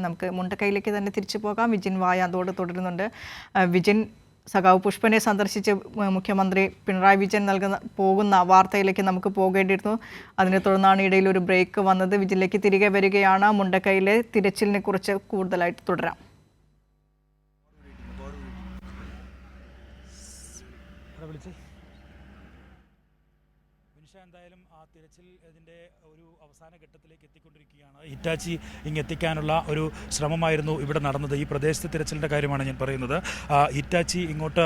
നമുക്ക് മുണ്ടക്കൈയിലേക്ക് തന്നെ തിരിച്ചു പോകാം. വിജിൻ വായാന്തോട് തുടരുന്നുണ്ട്. വിജിൻ, സഖാവ് പുഷ്പനെ സന്ദർശിച്ച് മുഖ്യമന്ത്രി പിണറായി വിജയൻ പോകുന്ന വാർത്തയിലേക്ക് നമുക്ക് പോകേണ്ടിയിരുന്നു. അതിനെ തുടർന്നാണ് ഇടയിൽ ഒരു ബ്രേക്ക് വന്നത്. വിജിനിലേക്ക് തിരികെ വരികയാണ്. മുണ്ടക്കൈയിലെ തിരച്ചിലിനെ കുറിച്ച് കൂടുതലായിട്ട് തുടരാം. എന്തായാലും ആ തിരച്ചിൽ ഇതിൻ്റെ ഒരു അവസാന ഘട്ടത്തിലേക്ക് എത്തിക്കൊണ്ടിരിക്കുകയാണ്. ഹിറ്റാച്ചി ഇങ്ങെത്തിക്കാനുള്ള ഒരു ശ്രമമായിരുന്നു ഇവിടെ നടന്നത്. ഈ പ്രദേശത്തെ തിരച്ചിലിൻ്റെ കാര്യമാണ് ഞാൻ പറയുന്നത്. ഹിറ്റാച്ചി ഇങ്ങോട്ട്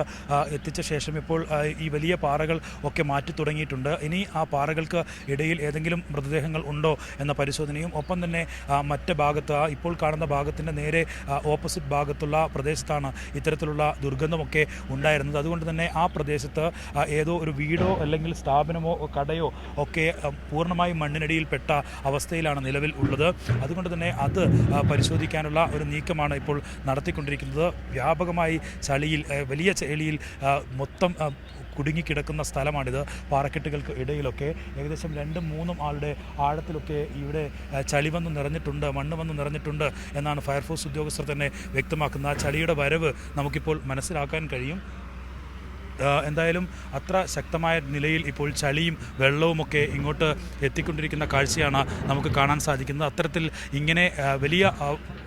എത്തിച്ച ശേഷം ഇപ്പോൾ ഈ വലിയ പാറകൾ ഒക്കെ മാറ്റി തുടങ്ങിയിട്ടുണ്ട്. ഇനി ആ പാറകൾക്ക് ഇടയിൽ ഏതെങ്കിലും മൃതദേഹങ്ങൾ ഉണ്ടോ എന്ന പരിശോധനയും ഒപ്പം തന്നെ മറ്റ് ഭാഗത്ത് ഇപ്പോൾ കാണുന്ന ഭാഗത്തിൻ്റെ നേരെ ഓപ്പോസിറ്റ് ഭാഗത്തുള്ള പ്രദേശത്താണ് ഇത്തരത്തിലുള്ള ദുർഗന്ധമൊക്കെ ഉണ്ടായിരുന്നത്. അതുകൊണ്ട് തന്നെ ആ പ്രദേശത്ത് ഏതോ ഒരു വീടോ അല്ലെങ്കിൽ സ്ഥാപനമോ കടയോ ഒക്കെ പൂർണ്ണമായും മണ്ണിനടിയിൽപ്പെട്ട അവസ്ഥയിലാണ് നിലവിൽ ഉള്ളത്. അതുകൊണ്ട് തന്നെ അത് പരിശോധിക്കാനുള്ള ഒരു നീക്കമാണ് ഇപ്പോൾ നടത്തിക്കൊണ്ടിരിക്കുന്നത്. വ്യാപകമായി ചളിയിൽ, വലിയ ചെളിയിൽ മൊത്തം കുടുങ്ങിക്കിടക്കുന്ന സ്ഥലമാണിത്. പാറക്കെട്ടുകൾക്ക് ഇടയിലൊക്കെ ഏകദേശം 2-3 ആളുടെ ആഴത്തിലൊക്കെ ഇവിടെ ചളി വന്ന് നിറഞ്ഞിട്ടുണ്ട്, മണ്ണ് വന്ന് നിറഞ്ഞിട്ടുണ്ട് എന്നാണ് ഫയർഫോഴ്സ് ഉദ്യോഗസ്ഥർ തന്നെ വ്യക്തമാക്കുന്ന. ചളിയുടെ വരവ് നമുക്കിപ്പോൾ മനസ്സിലാക്കാൻ കഴിയും. എന്തായാലും അത്ര ശക്തമായ നിലയിൽ ഇപ്പോൾ ചളിയും വെള്ളവുമൊക്കെ ഇങ്ങോട്ട് എത്തിക്കൊണ്ടിരിക്കുന്ന കാഴ്ചയാണ് നമുക്ക് കാണാൻ സാധിക്കുന്നത്. അത്തരത്തിൽ ഇങ്ങനെ വലിയ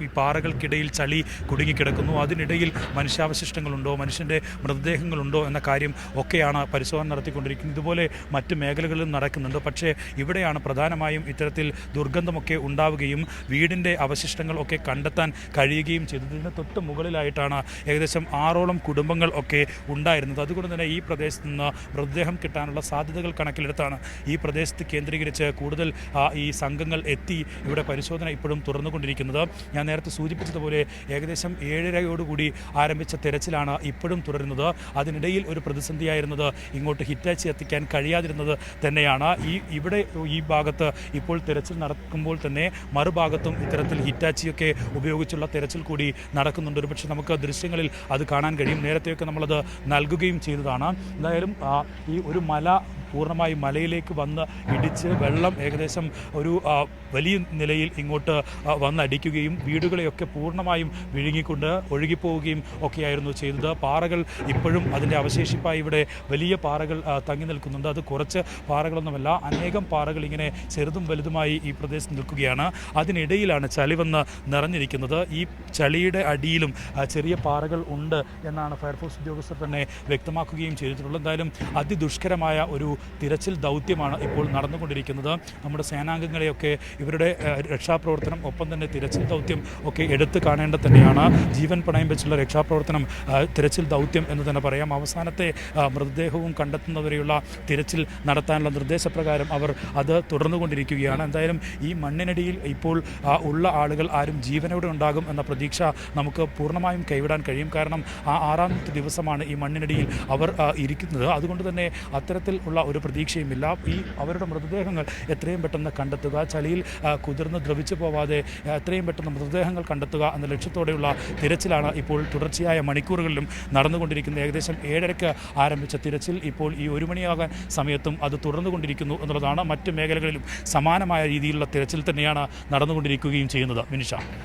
ഈ പാറകൾക്കിടയിൽ ചളി കുടുങ്ങിക്കിടക്കുന്നു. അതിനിടയിൽ മനുഷ്യാവശിഷ്ടങ്ങളുണ്ടോ, മനുഷ്യൻ്റെ മൃതദേഹങ്ങളുണ്ടോ എന്ന കാര്യം ഒക്കെയാണ് പരിശോധന നടത്തിക്കൊണ്ടിരിക്കുന്നത്. ഇതുപോലെ മറ്റ് മേഖലകളിലും നടക്കുന്നുണ്ട്. പക്ഷേ ഇവിടെയാണ് പ്രധാനമായും ഇത്തരത്തിൽ ദുർഗന്ധമൊക്കെ ഉണ്ടാവുകയും വീടിൻ്റെ അവശിഷ്ടങ്ങൾ ഒക്കെ കണ്ടെത്താൻ കഴിയുകയും ചെയ്തത്. ഇതിന് തൊട്ട് മുകളിലായിട്ടാണ് ഏകദേശം 6ഓളം കുടുംബങ്ങൾ ഒക്കെ ഉണ്ടായിരുന്നത്. അതുകൊണ്ട് തന്നെ ഈ പ്രദേശത്ത് നിന്ന് മൃതദേഹം കിട്ടാനുള്ള സാധ്യതകൾ കണക്കിലെടുത്താണ് ഈ പ്രദേശത്ത് കേന്ദ്രീകരിച്ച് കൂടുതൽ ഈ സംഘങ്ങൾ എത്തി ഇവിടെ പരിശോധന ഇപ്പോഴും തുറന്നുകൊണ്ടിരിക്കുന്നത്. ഞാൻ നേരത്തെ സൂചിപ്പിച്ചതുപോലെ ഏകദേശം 7:30 ആരംഭിച്ച തെരച്ചിലാണ് ഇപ്പോഴും തുടരുന്നത്. അതിനിടയിൽ ഒരു പ്രതിസന്ധിയായിരുന്നത് ഇങ്ങോട്ട് ഹിറ്റാച്ചി എത്തിക്കാൻ കഴിയാതിരുന്നത് തന്നെയാണ്. ഇവിടെ ഈ ഭാഗത്ത് ഇപ്പോൾ തെരച്ചിൽ നടക്കുമ്പോൾ തന്നെ മറുഭാഗത്തും ഇത്തരത്തിൽ ഹിറ്റാച്ചിയൊക്കെ ഉപയോഗിച്ചുള്ള തെരച്ചിൽ കൂടി നടക്കുന്നുണ്ട്. ഒരുപക്ഷെ നമുക്ക് ദൃശ്യങ്ങളിൽ അത് കാണാൻ കഴിയും. നേരത്തെയൊക്കെ നമ്മളത് നൽകുകയും ചെയ്തതാണ്. എന്തായാലും ഈ ഒരു മല പൂർണ്ണമായി മലയിലേക്ക് വന്ന് ഇടിച്ച് വെള്ളം ഏകദേശം ഒരു വലിയ നിലയിൽ ഇങ്ങോട്ട് വന്നടിക്കുകയും വീടുകളെയൊക്കെ പൂർണ്ണമായും വിഴുങ്ങിക്കൊണ്ട് ഒഴുകിപ്പോവുകയും ഒക്കെയായിരുന്നു ചെയ്തത്. പാറകൾ ഇപ്പോഴും അതിൻ്റെ അവശേഷിപ്പായി ഇവിടെ വലിയ പാറകൾ തങ്ങി നിൽക്കുന്നുണ്ട്. അത് കുറച്ച് പാറകളൊന്നുമല്ല, അനേകം പാറകൾ ഇങ്ങനെ ചെറുതും വലുതുമായി ഈ പ്രദേശത്ത് നിൽക്കുകയാണ്. അതിനിടയിലാണ് ചളി വന്ന് നിറഞ്ഞിരിക്കുന്നത്. ഈ ചളിയുടെ അടിയിലും ചെറിയ പാറകൾ ഉണ്ട് എന്നാണ് ഫയർഫോഴ്സ് ഉദ്യോഗസ്ഥർ തന്നെ വ്യക്തമാക്കുകയും ചെയ്തിട്ടുള്ളത്. എന്തായാലും അതിദുഷ്കരമായ ഒരു തിരച്ചിൽ ദൗത്യമാണ് ഇപ്പോൾ നടന്നുകൊണ്ടിരിക്കുന്നത്. നമ്മുടെ സേനാംഗങ്ങളെയൊക്കെ ഇവരുടെ രക്ഷാപ്രവർത്തനം ഒപ്പം തന്നെ തിരച്ചിൽ ദൗത്യം ഒക്കെ എടുത്തു കാണേണ്ട തന്നെയാണ്. ജീവൻ പണയം വെച്ചുള്ള രക്ഷാപ്രവർത്തനം, തിരച്ചിൽ ദൗത്യം എന്ന് തന്നെ പറയാം. അവസാനത്തെ മൃതദേഹവും കണ്ടെത്തുന്നവരെയുള്ള തിരച്ചിൽ നടത്താനുള്ള നിർദ്ദേശപ്രകാരം അവർ അത് തുടർന്നുകൊണ്ടിരിക്കുകയാണ്. എന്തായാലും ഈ മണ്ണിനടിയിൽ ഇപ്പോൾ ഉള്ള ആളുകൾ ആരും ജീവനോടെ ഉണ്ടാകും എന്ന പ്രതീക്ഷ നമുക്ക് പൂർണ്ണമായും കൈവിടാൻ കഴിയും. കാരണം 6ാമത്തെ ദിവസമാണ് ഈ മണ്ണിനടിയിൽ അവർ ഇരിക്കുന്നത്. അതുകൊണ്ട് തന്നെ അത്തരത്തിൽ ഉള്ള ഒരു പ്രതീക്ഷയുമില്ല. അവരുടെ മൃതദേഹങ്ങൾ എത്രയും പെട്ടെന്ന് കണ്ടെത്തുക, ചളിയിൽ കുതിർന്ന് ദ്രവിച്ചു പോവാതെ എത്രയും പെട്ടെന്ന് മൃതദേഹങ്ങൾ കണ്ടെത്തുക എന്ന ലക്ഷ്യത്തോടെയുള്ള തിരച്ചിലാണ് ഇപ്പോൾ തുടർച്ചയായ മണിക്കൂറുകളിലും നടന്നുകൊണ്ടിരിക്കുന്നത്. ഏകദേശം 7:30 ആരംഭിച്ച തിരച്ചിൽ ഇപ്പോൾ ഈ 1 മണിയാകാൻ സമയത്തും അത് തുടർന്നുകൊണ്ടിരിക്കുന്നു എന്നുള്ളതാണ്. മറ്റ് മേഖലകളിലും സമാനമായ രീതിയിലുള്ള തിരച്ചിൽ തന്നെയാണ് നടന്നുകൊണ്ടിരിക്കുകയും ചെയ്യുന്നത്. വിനിഷ.